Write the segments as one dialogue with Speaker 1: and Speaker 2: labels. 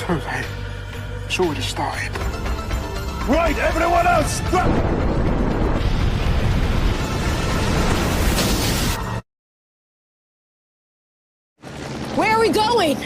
Speaker 1: too late. It's already started.
Speaker 2: Right, everyone else!
Speaker 3: Where are we going?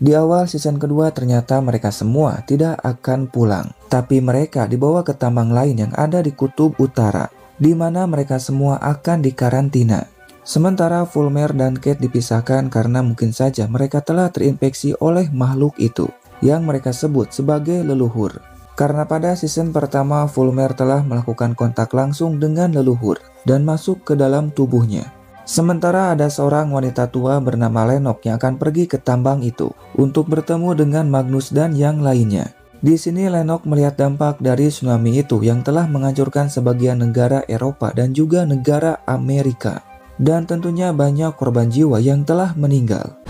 Speaker 4: Di awal season kedua ternyata mereka semua tidak akan pulang, tapi mereka dibawa ke tambang lain yang ada di kutub utara, di mana mereka semua akan dikarantina. Sementara Fulmer dan Kate dipisahkan karena mungkin saja mereka telah terinfeksi oleh makhluk itu, yang mereka sebut sebagai leluhur. Karena pada season pertama Fulmer telah melakukan kontak langsung dengan leluhur dan masuk ke dalam tubuhnya. Sementara ada seorang wanita tua bernama Lennox yang akan pergi ke tambang itu untuk bertemu dengan Magnus dan yang lainnya. Di sini Lennox melihat dampak dari tsunami itu yang telah menghancurkan sebagian negara Eropa dan juga negara Amerika. Dan tentunya banyak korban jiwa yang telah meninggal.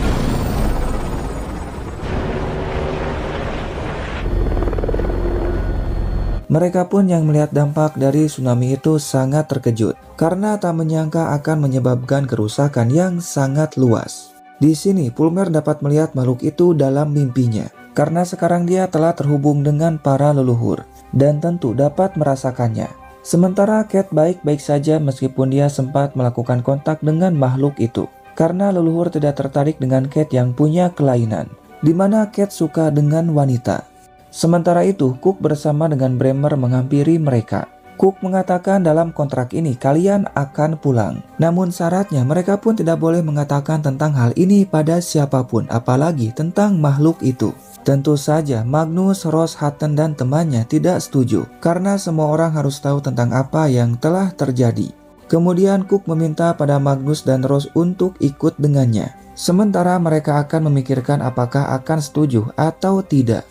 Speaker 4: Mereka pun yang melihat dampak dari tsunami itu sangat terkejut karena tak menyangka akan menyebabkan kerusakan yang sangat luas. Di sini Fulmer dapat melihat makhluk itu dalam mimpinya karena sekarang dia telah terhubung dengan para leluhur dan tentu dapat merasakannya. Sementara Kate baik-baik saja meskipun dia sempat melakukan kontak dengan makhluk itu karena leluhur tidak tertarik dengan Kate yang punya kelainan, di mana Kate suka dengan wanita. Sementara itu, Cook bersama dengan Bremer menghampiri mereka. Cook mengatakan dalam kontrak ini kalian akan pulang. Namun syaratnya mereka pun tidak boleh mengatakan tentang hal ini pada siapapun, apalagi tentang makhluk itu. Tentu saja Magnus, Ross, Hutton dan temannya tidak setuju karena semua orang harus tahu tentang apa yang telah terjadi. Kemudian Cook meminta pada Magnus dan Ross untuk ikut dengannya. Sementara mereka akan memikirkan apakah akan setuju atau tidak.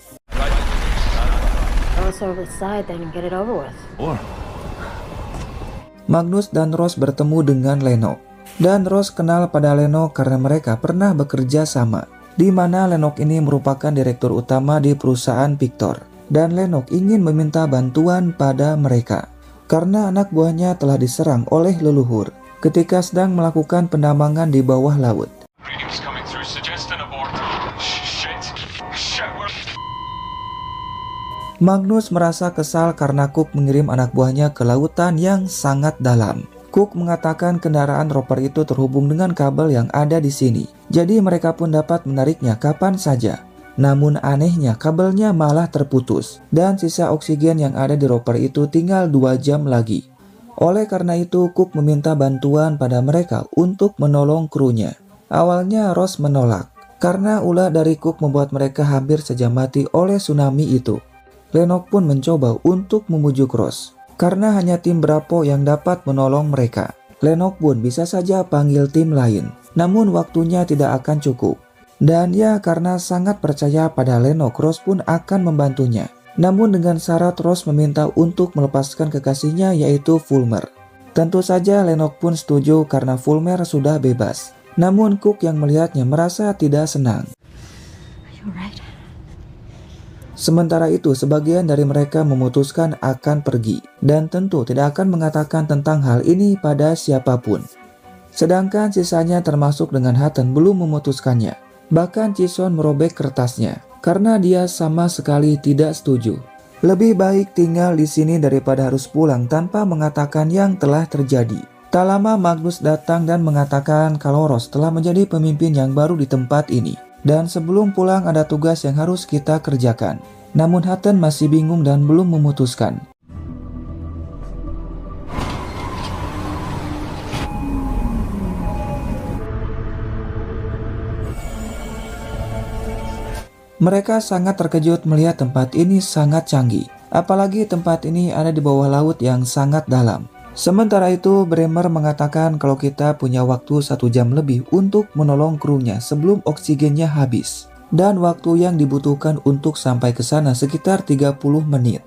Speaker 4: Magnus dan Ross bertemu dengan Lennox. Dan Ross kenal pada Lennox karena mereka pernah bekerja sama, di mana Lennox ini merupakan direktur utama di perusahaan Victor. Dan Lennox ingin meminta bantuan pada mereka karena anak buahnya telah diserang oleh leluhur ketika sedang melakukan penambangan di bawah laut. Magnus merasa kesal karena Cook mengirim anak buahnya ke lautan yang sangat dalam. Cook mengatakan kendaraan roper itu terhubung dengan kabel yang ada di sini, jadi mereka pun dapat menariknya kapan saja. Namun anehnya kabelnya malah terputus dan sisa oksigen yang ada di roper itu tinggal 2 jam lagi. Oleh karena itu Cook meminta bantuan pada mereka untuk menolong krunya. Awalnya Ross menolak karena ulah dari Cook membuat mereka hampir saja mati oleh tsunami itu. Lennox pun mencoba untuk membujuk Ross karena hanya tim Bravo yang dapat menolong mereka. Lennox pun bisa saja panggil tim lain, namun waktunya tidak akan cukup. Dan ya karena sangat percaya pada Lennox, Ross pun akan membantunya. Namun dengan syarat Ross meminta untuk melepaskan kekasihnya yaitu Fulmer. Tentu saja Lennox pun setuju karena Fulmer sudah bebas. Namun Cook yang melihatnya merasa tidak senang. Sementara itu, sebagian dari mereka memutuskan akan pergi dan tentu tidak akan mengatakan tentang hal ini pada siapapun. Sedangkan sisanya termasuk dengan Hutton belum memutuskannya. Bahkan Chisholm merobek kertasnya karena dia sama sekali tidak setuju. Lebih baik tinggal di sini daripada harus pulang tanpa mengatakan yang telah terjadi. Tak lama Magnus datang dan mengatakan kalau Ross telah menjadi pemimpin yang baru di tempat ini. Dan sebelum pulang ada tugas yang harus kita kerjakan. Namun Hutton masih bingung dan belum memutuskan. Mereka sangat terkejut melihat tempat ini sangat canggih. Apalagi tempat ini ada di bawah laut yang sangat dalam. Sementara itu, Bremer mengatakan kalau kita punya waktu 1 jam lebih untuk menolong krunya sebelum oksigennya habis. Dan waktu yang dibutuhkan untuk sampai ke sana sekitar 30 menit.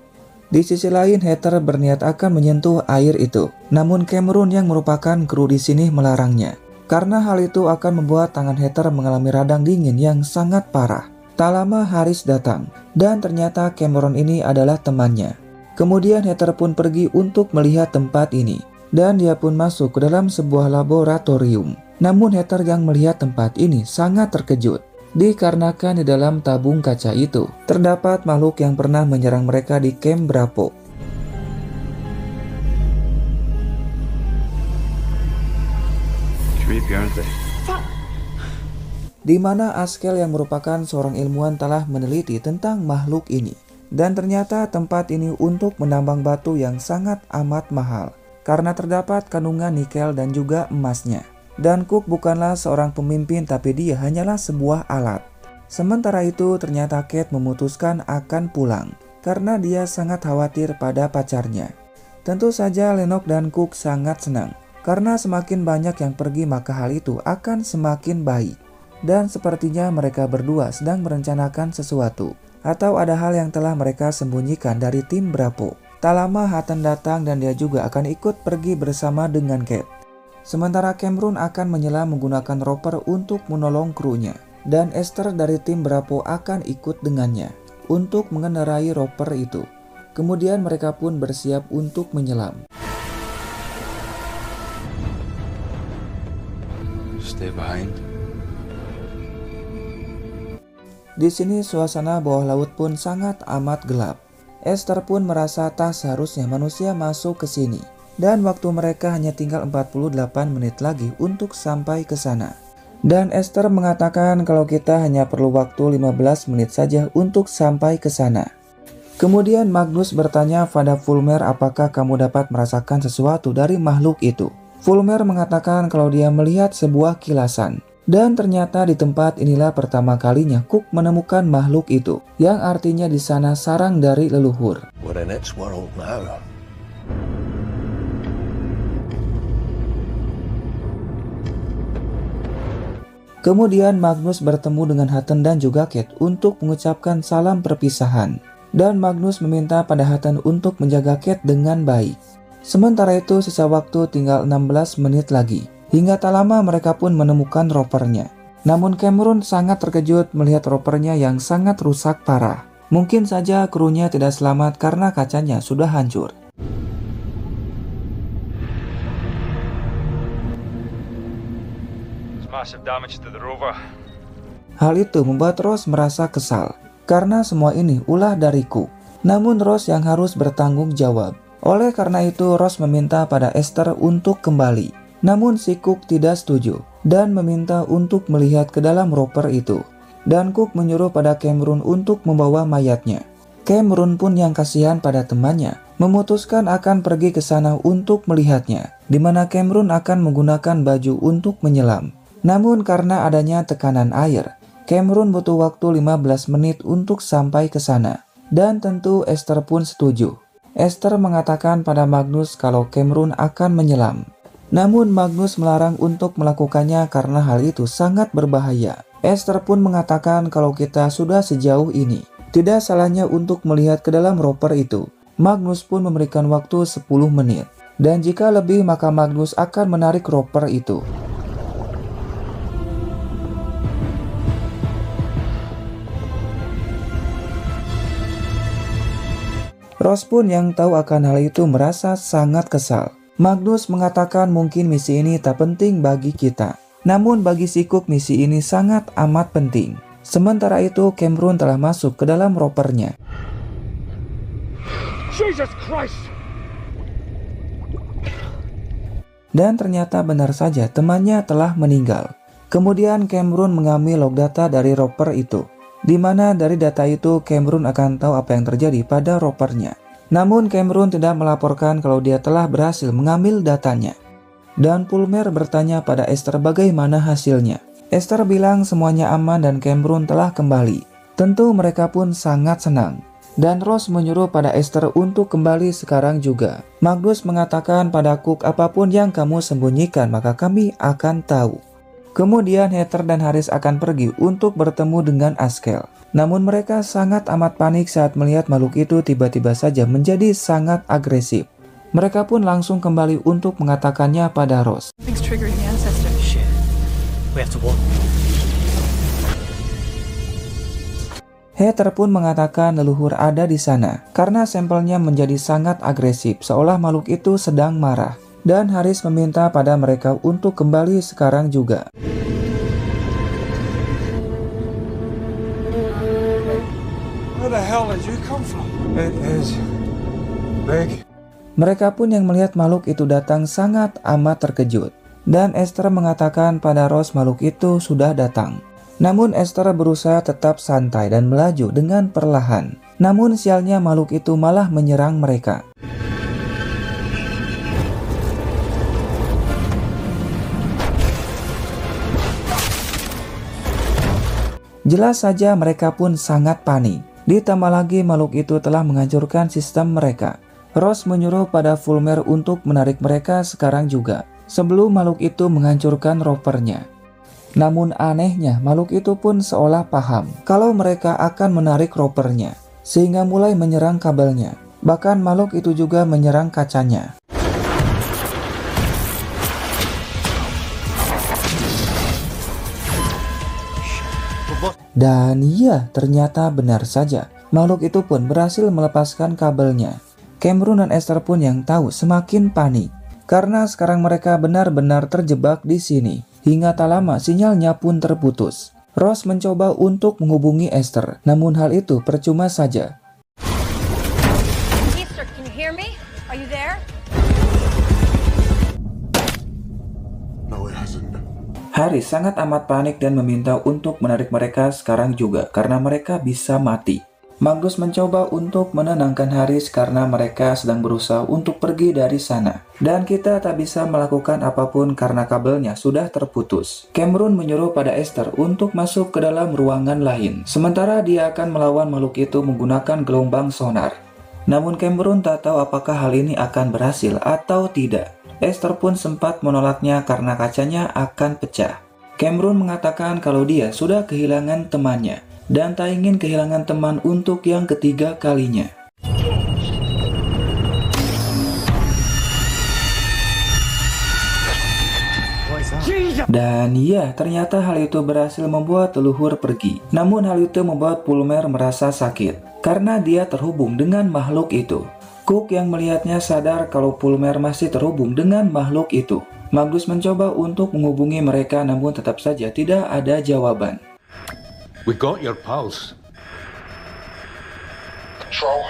Speaker 4: Di sisi lain, Heather berniat akan menyentuh air itu. Namun Cameron yang merupakan kru di sini melarangnya. Karena hal itu akan membuat tangan Heather mengalami radang dingin yang sangat parah. Tak lama Haris datang, dan ternyata Cameron ini adalah temannya. Kemudian Heather pun pergi untuk melihat tempat ini, dan dia pun masuk ke dalam sebuah laboratorium. Namun Heather yang melihat tempat ini sangat terkejut, Dikarenakan di dalam tabung kaca itu terdapat makhluk yang pernah menyerang mereka di camp Bravo. Di mana Askell yang merupakan seorang ilmuwan telah meneliti tentang makhluk ini. Dan ternyata tempat ini untuk menambang batu yang sangat amat mahal karena terdapat kandungan nikel dan juga emasnya. Dan Cook bukanlah seorang pemimpin, tapi dia hanyalah sebuah alat. Sementara itu ternyata Kate memutuskan akan pulang karena dia sangat khawatir pada pacarnya. Tentu saja Lennox dan Cook sangat senang karena semakin banyak yang pergi maka hal itu akan semakin baik. Dan sepertinya mereka berdua sedang merencanakan sesuatu atau ada hal yang telah mereka sembunyikan dari tim Bravo. Tak lama Hutton datang dan dia juga akan ikut pergi bersama dengan Kate. Sementara Cameron akan menyelam menggunakan roper untuk menolong krunya. Dan Esther dari tim Bravo akan ikut dengannya untuk mengendarai roper itu. Kemudian mereka pun bersiap untuk menyelam.
Speaker 2: Stay behind.
Speaker 4: Di sini suasana bawah laut pun sangat amat gelap. Esther pun merasa tak seharusnya manusia masuk ke sini. Dan waktu mereka hanya tinggal 48 menit lagi untuk sampai ke sana. Dan Esther mengatakan kalau kita hanya perlu waktu 15 menit saja untuk sampai ke sana. Kemudian Magnus bertanya pada Fulmer apakah kamu dapat merasakan sesuatu dari makhluk itu. Fulmer mengatakan kalau dia melihat sebuah kilasan. Dan ternyata di tempat inilah pertama kalinya Cook menemukan makhluk itu, yang artinya di sana sarang dari leluhur.
Speaker 2: What in its world now?
Speaker 4: Kemudian Magnus bertemu dengan Hutton dan juga Kate untuk mengucapkan salam perpisahan. Dan Magnus meminta pada Hutton untuk menjaga Kate dengan baik. Sementara itu sisa waktu tinggal 16 menit lagi. Hingga tak lama mereka pun menemukan ropernya. Namun Cameron sangat terkejut melihat ropernya yang sangat rusak parah. Mungkin saja krunya tidak selamat karena kacanya sudah hancur. Hal itu membuat Ross merasa kesal karena semua ini ulah dari Cook. Namun Ross yang harus bertanggung jawab. Oleh karena itu Ross meminta pada Esther untuk kembali. Namun si Cook tidak setuju dan meminta untuk melihat ke dalam roper itu. Dan Cook menyuruh pada Cameron untuk membawa mayatnya. Cameron pun yang kasihan pada temannya memutuskan akan pergi ke sana untuk melihatnya, di mana Cameron akan menggunakan baju untuk menyelam. Namun karena adanya tekanan air, Cameron butuh waktu 15 menit untuk sampai ke sana. Dan tentu Esther pun setuju. Esther mengatakan pada Magnus kalau Cameron akan menyelam. Namun Magnus melarang untuk melakukannya karena hal itu sangat berbahaya. Esther pun mengatakan kalau kita sudah sejauh ini, tidak salahnya untuk melihat ke dalam roper itu. Magnus pun memberikan waktu 10 menit. Dan jika lebih maka Magnus akan menarik roper itu. Ross pun yang tahu akan hal itu merasa sangat kesal. Magnus mengatakan mungkin misi ini tak penting bagi kita. Namun bagi si Cook misi ini sangat amat penting. Sementara itu Cameron telah masuk ke dalam ropernya.
Speaker 2: Jesus Christ!
Speaker 4: Dan ternyata benar saja temannya telah meninggal. Kemudian Cameron mengambil log data dari roper itu. Di mana dari data itu Cameron akan tahu apa yang terjadi pada ropernya. Namun Cameron tidak melaporkan kalau dia telah berhasil mengambil datanya. Dan Fulmer bertanya pada Esther bagaimana hasilnya. Esther bilang semuanya aman dan Cameron telah kembali. Tentu mereka pun sangat senang. Dan Ross menyuruh pada Esther untuk kembali sekarang juga. Magnus mengatakan pada Cook apapun yang kamu sembunyikan maka kami akan tahu. Kemudian Heather dan Harris akan pergi untuk bertemu dengan Askell. Namun mereka sangat amat panik saat melihat makhluk itu tiba-tiba saja menjadi sangat agresif. Mereka pun langsung kembali untuk mengatakannya pada Ross. Heather pun mengatakan leluhur ada di sana karena sampelnya menjadi sangat agresif seolah makhluk itu sedang marah. Dan Harris meminta pada mereka untuk kembali sekarang juga.
Speaker 2: It is big.
Speaker 4: Mereka pun yang melihat makhluk itu datang sangat amat terkejut. Dan Esther mengatakan pada Rose makhluk itu sudah datang. Namun Esther berusaha tetap santai dan melaju dengan perlahan. Namun sialnya makhluk itu malah menyerang mereka. Jelas saja mereka pun sangat panik. Ditambah lagi makhluk itu telah menghancurkan sistem mereka. Rose menyuruh pada Fulmer untuk menarik mereka sekarang juga, sebelum makhluk itu menghancurkan ropernya. Namun anehnya makhluk itu pun seolah paham kalau mereka akan menarik ropernya, sehingga mulai menyerang kabelnya. Bahkan makhluk itu juga menyerang kacanya. Dan iya, ternyata benar saja. Makhluk itu pun berhasil melepaskan kabelnya. Cameron dan Esther pun yang tahu semakin panik. Karena sekarang mereka benar-benar terjebak di sini. Hingga tak lama sinyalnya pun terputus. Rose mencoba untuk menghubungi Esther. Namun hal itu percuma saja.
Speaker 3: Esther, can you hear me? Are you there?
Speaker 2: No, it hasn't.
Speaker 4: Harry sangat amat panik dan meminta untuk menarik mereka sekarang juga karena mereka bisa mati. Magnus mencoba untuk menenangkan Haris karena mereka sedang berusaha untuk pergi dari sana. Dan kita tak bisa melakukan apapun karena kabelnya sudah terputus. Cameron menyuruh pada Esther untuk masuk ke dalam ruangan lain. Sementara dia akan melawan makhluk itu menggunakan gelombang sonar. Namun Cameron tak tahu apakah hal ini akan berhasil atau tidak. Esther pun sempat menolaknya karena kacanya akan pecah. Cameron mengatakan kalau dia sudah kehilangan temannya. Dan tak ingin kehilangan teman untuk yang ketiga kalinya. Dan ya, ternyata hal itu berhasil membuat leluhur pergi. Namun hal itu membuat Fulmer merasa sakit, karena dia terhubung dengan makhluk itu. Cook yang melihatnya sadar kalau Fulmer masih terhubung dengan makhluk itu. Magnus mencoba untuk menghubungi mereka namun tetap saja tidak ada jawaban.
Speaker 2: We got your pulse.
Speaker 5: Control.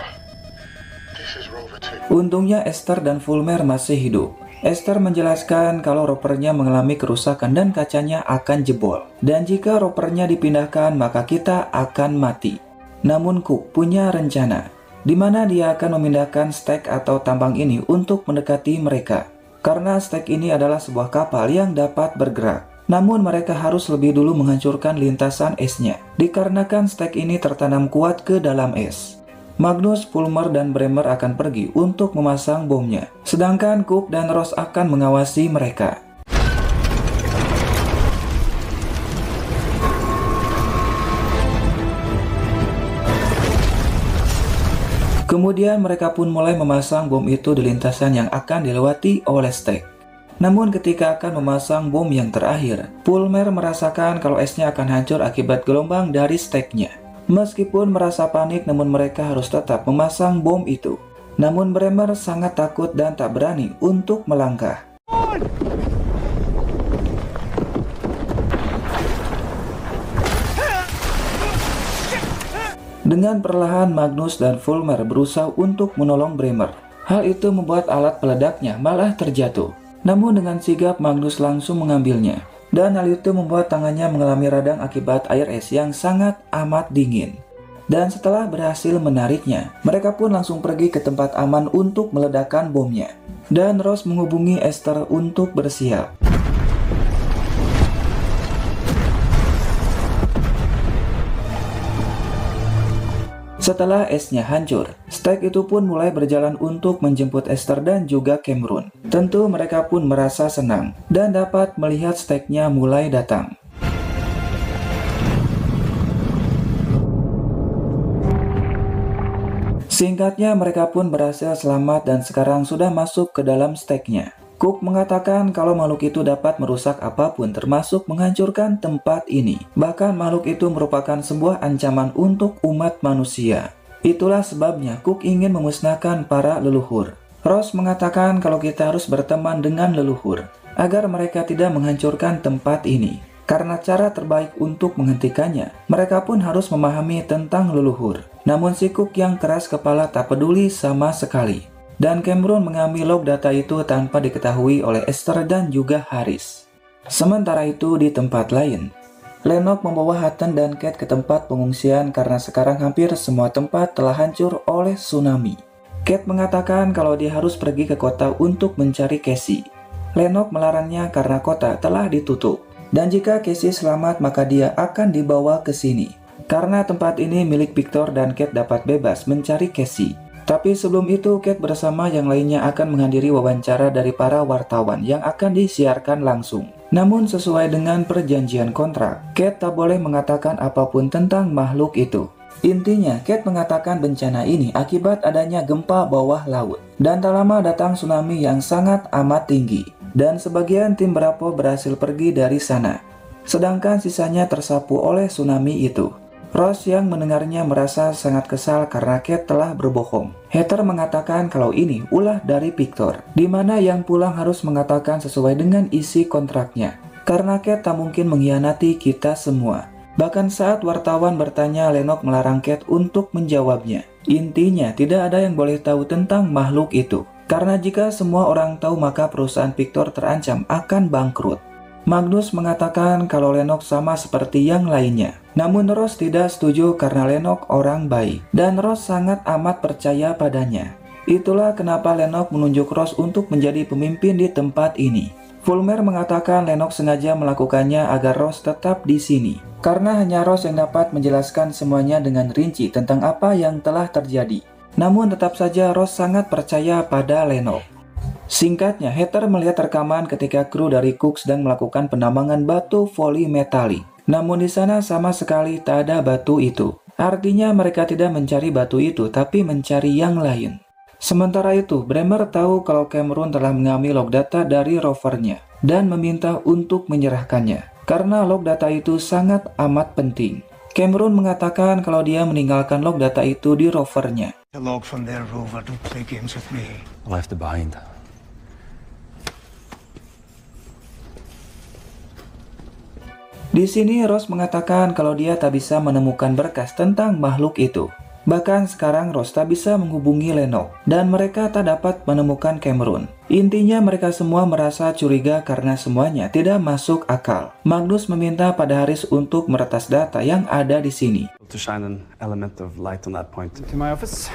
Speaker 5: This is Rover 2.
Speaker 4: Untungnya Esther dan Fulmer masih hidup. Esther menjelaskan kalau ropernya mengalami kerusakan dan kacanya akan jebol. Dan jika ropernya dipindahkan maka kita akan mati. Namun Cook punya rencana, di mana dia akan memindahkan stek atau tambang ini untuk mendekati mereka. Karena stek ini adalah sebuah kapal yang dapat bergerak. Namun mereka harus lebih dulu menghancurkan lintasan esnya, dikarenakan stek ini tertanam kuat ke dalam es. Magnus, Fulmer, dan Bremer akan pergi untuk memasang bomnya, sedangkan Cook dan Rose akan mengawasi mereka. Kemudian mereka pun mulai memasang bom itu di lintasan yang akan dilewati oleh stek. Namun ketika akan memasang bom yang terakhir, Fulmer merasakan kalau esnya akan hancur akibat gelombang dari steknya. Meskipun merasa panik, namun mereka harus tetap memasang bom itu. Namun Bremer sangat takut dan tak berani untuk melangkah. Dengan perlahan Magnus dan Fulmer berusaha untuk menolong Bremer. Hal itu membuat alat peledaknya malah terjatuh. Namun dengan sigap Magnus langsung mengambilnya. Dan hal itu membuat tangannya mengalami radang akibat air es yang sangat amat dingin. Dan setelah berhasil menariknya, mereka pun langsung pergi ke tempat aman untuk meledakkan bomnya. Dan Rose menghubungi Esther untuk bersiap. Setelah esnya hancur, stek itu pun mulai berjalan untuk menjemput Esther dan juga Cameron. Tentu mereka pun merasa senang dan dapat melihat steknya mulai datang. Singkatnya mereka pun berhasil selamat dan sekarang sudah masuk ke dalam steknya. Cook mengatakan kalau makhluk itu dapat merusak apapun termasuk menghancurkan tempat ini. Bahkan makhluk itu merupakan sebuah ancaman untuk umat manusia. Itulah sebabnya Cook ingin memusnahkan para leluhur. Rose mengatakan kalau kita harus berteman dengan leluhur agar mereka tidak menghancurkan tempat ini. Karena cara terbaik untuk menghentikannya, mereka pun harus memahami tentang leluhur. Namun si Cook yang keras kepala tak peduli sama sekali. Dan Cameron mengambil log data itu tanpa diketahui oleh Esther dan juga Haris. Sementara itu di tempat lain, Lennox membawa Hutton dan Kate ke tempat pengungsian karena sekarang hampir semua tempat telah hancur oleh tsunami. Kate mengatakan kalau dia harus pergi ke kota untuk mencari Casey. Lennox melarangnya karena kota telah ditutup. Dan jika Casey selamat maka dia akan dibawa ke sini. Karena tempat ini milik Victor dan Kate dapat bebas mencari Casey. Tapi sebelum itu Kate bersama yang lainnya akan menghadiri wawancara dari para wartawan yang akan disiarkan langsung. Namun sesuai dengan perjanjian kontrak, Kate tak boleh mengatakan apapun tentang makhluk itu. Intinya, Kate mengatakan bencana ini akibat adanya gempa bawah laut. Dan tak lama datang tsunami yang sangat amat tinggi. Dan sebagian tim Bravo berhasil pergi dari sana. Sedangkan sisanya tersapu oleh tsunami itu. Ross yang mendengarnya merasa sangat kesal karena Kate telah berbohong. Heather mengatakan kalau ini ulah dari Victor, di mana yang pulang harus mengatakan sesuai dengan isi kontraknya. Karena Kate tak mungkin mengkhianati kita semua. Bahkan saat wartawan bertanya, Lennox melarang Kate untuk menjawabnya. Intinya tidak ada yang boleh tahu tentang makhluk itu. Karena jika semua orang tahu maka perusahaan Victor terancam akan bangkrut. Magnus mengatakan kalau Lennox sama seperti yang lainnya. Namun Ross tidak setuju karena Lennox orang baik. Dan Ross sangat amat percaya padanya. Itulah kenapa Lennox menunjuk Ross untuk menjadi pemimpin di tempat ini. Fulmer mengatakan Lennox sengaja melakukannya agar Ross tetap di sini. Karena hanya Ross yang dapat menjelaskan semuanya dengan rinci tentang apa yang telah terjadi. Namun tetap saja Ross sangat percaya pada Lennox. Singkatnya, Heather melihat rekaman ketika kru dari Cook sedang melakukan penambangan batu polimetalik. Namun di sana sama sekali tak ada batu itu. Artinya mereka tidak mencari batu itu, tapi mencari yang lain. Sementara itu, Bremer tahu kalau Cameron telah mengambil log data dari rovernya dan meminta untuk menyerahkannya. Karena log data itu sangat amat penting. Cameron mengatakan kalau dia meninggalkan log data itu di rovernya.
Speaker 1: The log from their rover. Don't play games with me.
Speaker 2: Left it behind.
Speaker 4: Di sini Ross mengatakan kalau dia tak bisa menemukan berkas tentang makhluk itu. Bahkan sekarang Ross tak bisa menghubungi Lennox dan mereka tak dapat menemukan Cameron. Intinya mereka semua merasa curiga karena semuanya tidak masuk akal. Magnus meminta pada Haris untuk meretas data yang ada di sini.
Speaker 6: To shine an element of light on that point.
Speaker 7: To my office.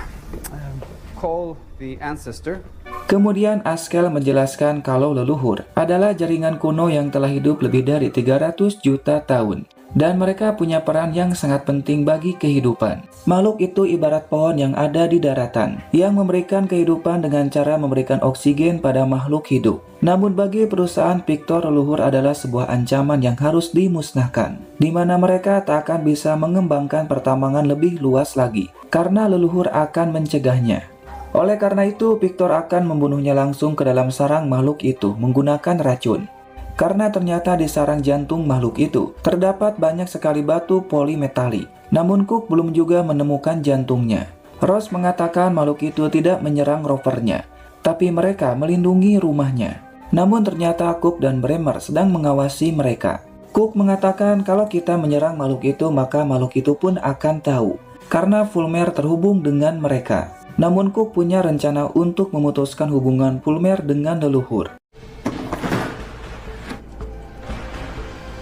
Speaker 7: Call the ancestor.
Speaker 4: Kemudian Askel menjelaskan kalau leluhur adalah jaringan kuno yang telah hidup lebih dari 300 juta tahun. Dan mereka punya peran yang sangat penting bagi kehidupan. Makhluk itu ibarat pohon yang ada di daratan, yang memberikan kehidupan dengan cara memberikan oksigen pada makhluk hidup. Namun bagi perusahaan Victor, leluhur adalah sebuah ancaman yang harus dimusnahkan, di mana mereka tak akan bisa mengembangkan pertambangan lebih luas lagi, karena leluhur akan mencegahnya. Oleh karena itu, Victor akan membunuhnya langsung ke dalam sarang makhluk itu menggunakan racun. Karena ternyata di sarang jantung makhluk itu terdapat banyak sekali batu polimetalik. Namun Cook belum juga menemukan jantungnya. Ross mengatakan makhluk itu tidak menyerang rovernya, tapi mereka melindungi rumahnya. Namun ternyata Cook dan Bremer sedang mengawasi mereka. Cook mengatakan kalau kita menyerang makhluk itu maka makhluk itu pun akan tahu. Karena Fulmer terhubung dengan mereka. Namun Cook punya rencana untuk memutuskan hubungan Fulmer dengan leluhur.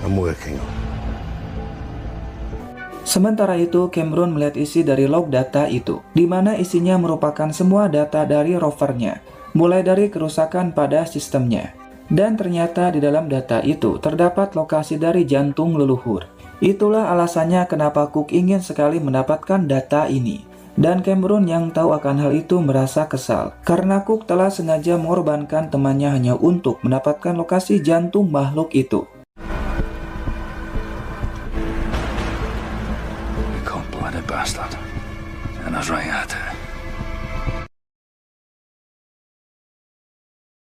Speaker 5: I'm working on it.
Speaker 4: Sementara itu, Cameron melihat isi dari log data itu, di mana isinya merupakan semua data dari rovernya, mulai dari kerusakan pada sistemnya. Dan ternyata di dalam data itu terdapat lokasi dari jantung leluhur. Itulah alasannya kenapa Cook ingin sekali mendapatkan data ini. Dan Cameron yang tahu akan hal itu merasa kesal, karena Cook telah sengaja mengorbankan temannya hanya untuk mendapatkan lokasi jantung makhluk itu.
Speaker 2: Bastard. And I was right at it.